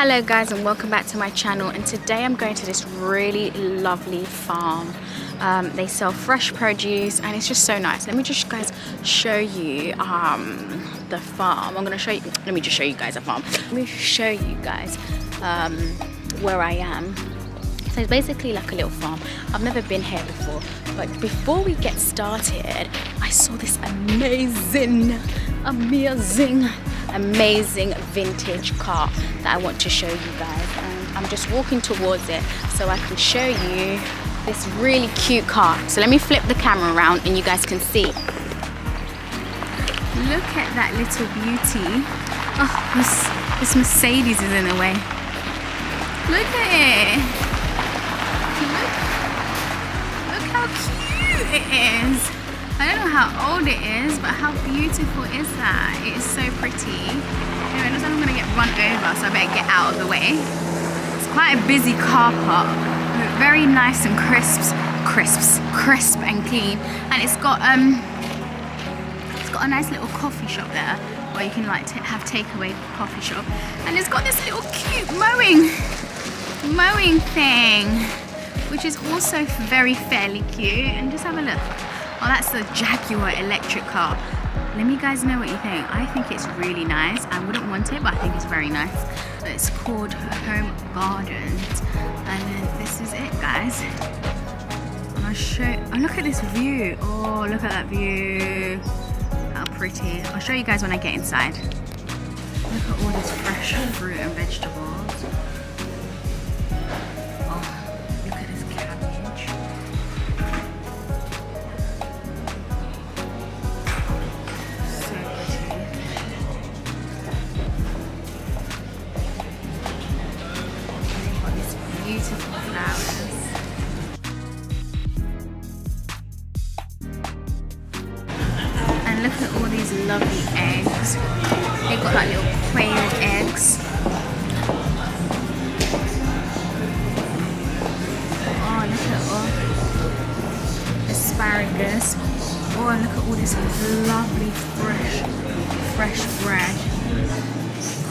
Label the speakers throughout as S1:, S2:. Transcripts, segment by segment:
S1: Hello guys, and welcome back to my channel. And today I'm going to this really lovely farm. They sell fresh produce and it's just so nice. Let me just guys show you the farm. I'm going to show you, let me just show you guys a farm. Let me show you guys where I am. So it's basically like a little farm. I've never been here before, but before we get started, I saw this amazing vintage car that I want to show you guys, and I'm just walking towards it so I can show you this really cute car. So let me flip the camera around and you guys can see. Look at that little beauty. Oh, this Mercedes is in the way. Look at it. Look how cute it is. I don't know how old it is, but how beautiful is that? It is so pretty. Anyway, it looks like I'm gonna get run over, so I better get out of the way. It's quite a busy car park, very nice and crisp and clean. And it's got a nice little coffee shop there, where you can like have takeaway coffee shop. And it's got this little cute mowing thing, which is also very fairly cute. And just have a look. Oh, that's the Jaguar electric car. Let me guys know what you think. I think it's really nice. I wouldn't want it, but I think it's very nice. It's called Home Gardens. And then this is it, guys. And I'll show you. Oh, look at this view. Oh, look at that view. How pretty. I'll show you guys when I get inside. Look at all this fresh fruit and vegetables. Beautiful flowers. And look at all these lovely eggs. They've got like little quail eggs. Oh, look at all asparagus. Oh, and look at all this lovely fresh bread.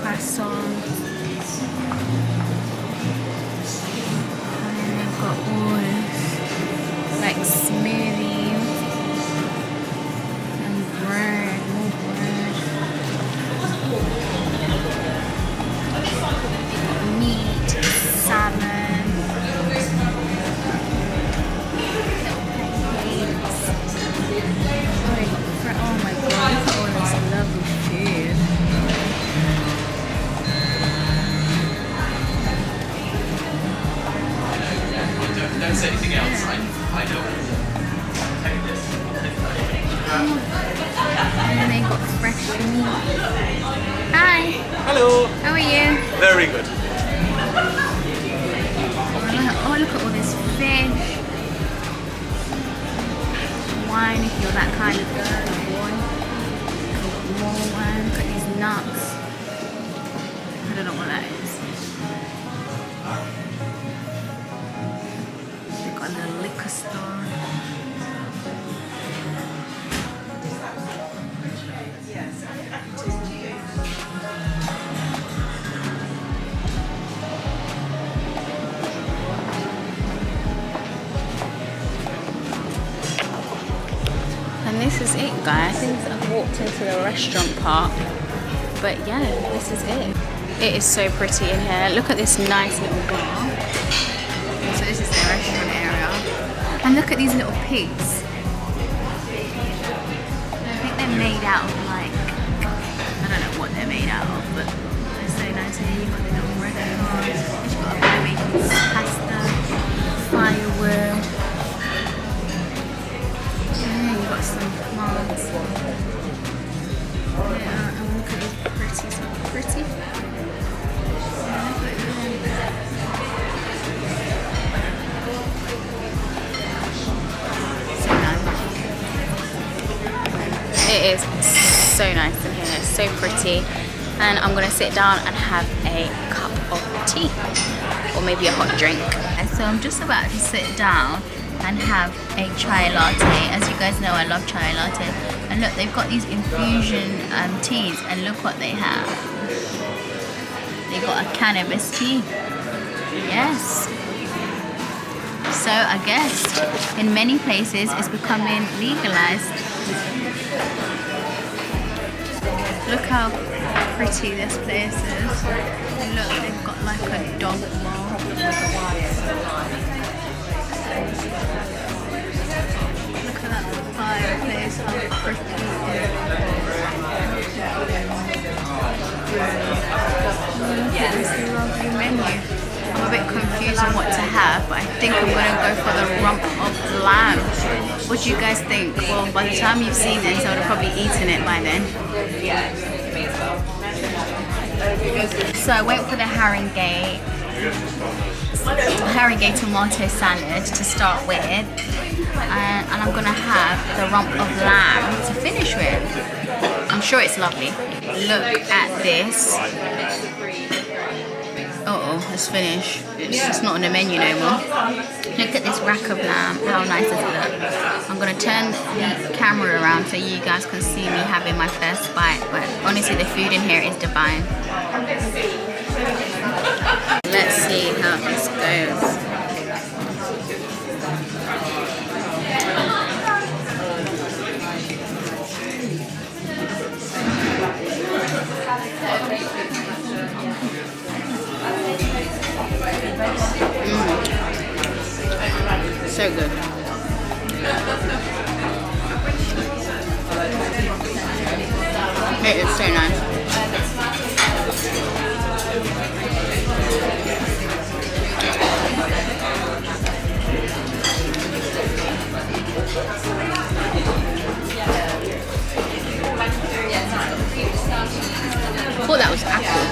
S1: Croissant. Got all this like smoothies and bread, more bread, meat, salmon, pancakes. Oh my god, look at all this lovely food.
S2: Don't say anything else. I know. Take this.
S1: And then they got fresh meat. Hi.
S2: Hello.
S1: How are you?
S2: Very good.
S1: Oh, look at all this fish. Wine if you're that kind of girl. More wine. Look at these nuts. I don't know what that is. On the liquor store. And this is it, guys. I think I've walked into the restaurant part, but yeah, this is it. It is so pretty in here. Look at this nice little bar. So this is the restaurant area. And look at these little pigs. I think they're made out of like, I don't know what they're made out of, but they're so nice. And you've got the little restaurant. You've got a guy making pasta, firewood. And you've got some plants. Yeah, and look at these pretty flowers. It is so nice in here, it's so pretty, and I'm gonna sit down and have a cup of tea or maybe a hot drink. And so I'm just about to sit down and have a chai latte. As you guys know, I love chai latte. And look, they've got these infusion teas, and look what they have. They got a cannabis tea. Yes. So I guess in many places it's becoming legalized. Look how pretty this place is. Look, they've got like a dog wall. Look at that fireplace, how pretty it is. Look at this lovely menu. I'm a bit confused on what to have, but I think I'm going to go for the rump of lamb. What do you guys think? Well, by the time you've seen this, I would have probably eaten it by then. So I went for the haringey tomato salad to start with, and I'm going to have the rump of lamb to finish with. I'm sure it's lovely. Look at this. It's finished. It's not on the menu no more. Look at this rack of lamb. How nice does it look? I'm going to turn the camera around so you guys can see me having my first bite. But honestly, the food in here is divine. Let's see how this goes. So good. It is so nice. I thought that was apple,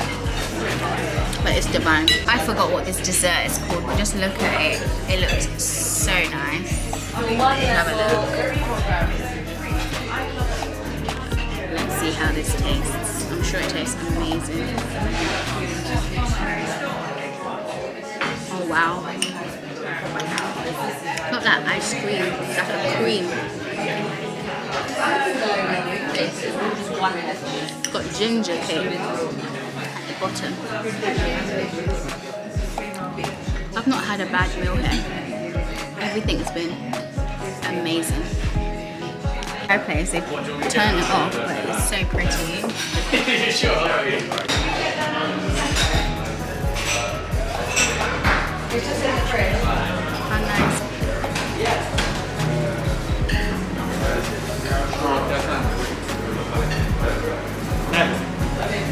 S1: but it's divine. I forgot what this dessert is called, but just look at it. It looks so nice. Have a look. Let's see how this tastes. I'm sure it tastes amazing. Oh wow. Not that ice cream, like a cream. It's got ginger cake at the bottom. I've not had a bad meal here. Everything's been amazing. Fireplace, they've turned it off, but it's so pretty. How nice.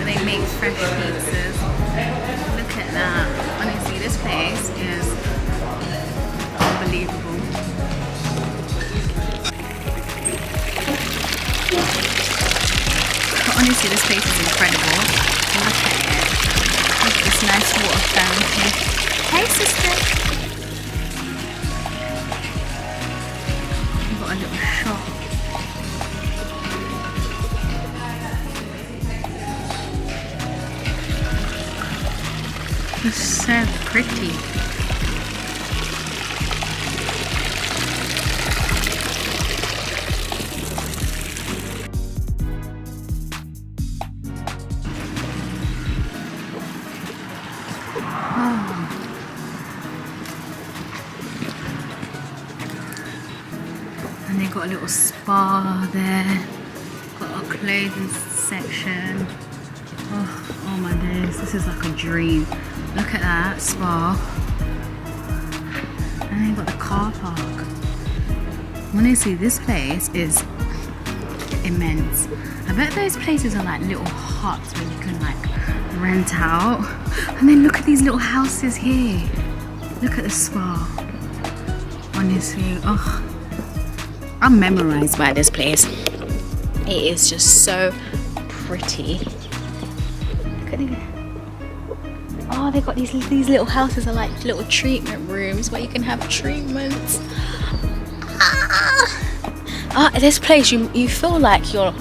S1: They make fresh pizzas. Look at that. Honestly, this place is unbelievable. Honestly, this place is incredible. Look at it. Look at this nice water fountain. Hey, sister. We've got a little shop. It's so pretty. And they got a little spa there. Got a clothing section. Oh my days, this is like a dream. Look at that spa. And they got the car park. Honestly, this place is immense. I bet those places are like little huts where you can like rent out. And then look at these little houses here. Look at the spa. Honestly, oh, I'm memorized by this place. It is just so pretty. Look at it. Oh, they got these little houses are like little treatment rooms where you can have treatments. This place, you feel like you're,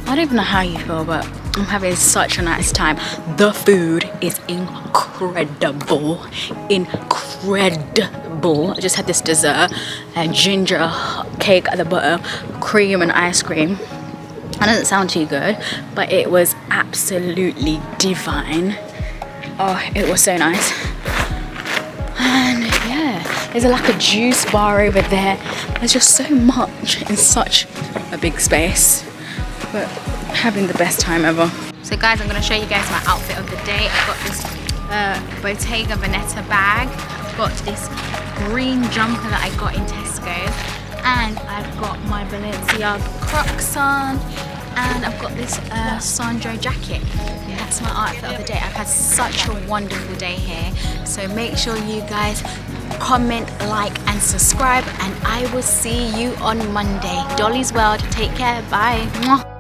S1: I don't even know how you feel, but I'm having such a nice time. The food is incredible. Incredible. I just had this dessert, a ginger cake at the bottom, cream and ice cream. That doesn't sound too good, but it was absolutely divine. Oh, it was so nice. And yeah, there's like a juice bar over there. There's just so much in such a big space, but having the best time ever. So guys, I'm gonna show you guys my outfit of the day. I've got this Bottega Veneta bag. I've got this green jumper that I got in Tesco, and I've got my Balenciaga Crocs on, and I've got this Sandro jacket. That's my outfit of the day. I've had such a wonderful day here. So make sure you guys comment, like, and subscribe, and I will see you on Monday. Dolly's World, take care, bye. Mwah.